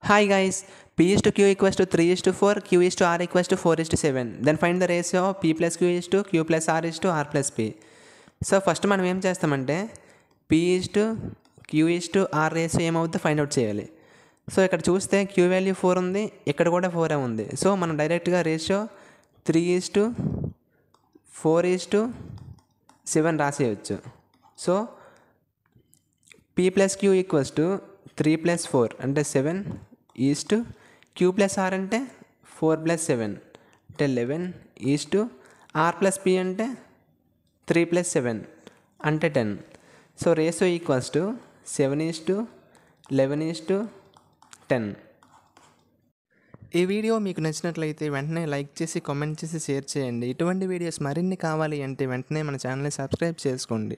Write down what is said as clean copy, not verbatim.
Hi guys, P is to Q equals to 3 is to 4, Q is to R equals to 4 is to 7. Then find the ratio of P plus Q is to Q plus R is to R plus P. So first మనం ఏం చేస్తామంటే P is to Q is to R ratio ఏమవుతుందో find out చేయాలి. So ఇక్కడ చూస్తే Q value 4 ఉంది, ఇక్కడ కూడా 4 ఉంది. సో మనం డైరెక్ట్గా ratio 3 is to 4 is to 7 రాసేయచ్చు. So P plus Q equals to 3 plus 4 అంటే 7 is to Q plus R అంటే 4 ప్లస్ 7 అంటే 11 is to R plus P అంటే 3 ప్లస్ 7 అంటే 10. So ratio equals to 7 is to 11 is to 10. ఈ video మీకు నచ్చినట్లయితే వెంటనే లైక్ చేసి కామెంట్ చేసి షేర్ చేయండి. ఇటువంటి వీడియోస్ మరిన్ని కావాలి అంటే వెంటనే మన ఛానల్ని సబ్స్క్రైబ్ చేసుకోండి.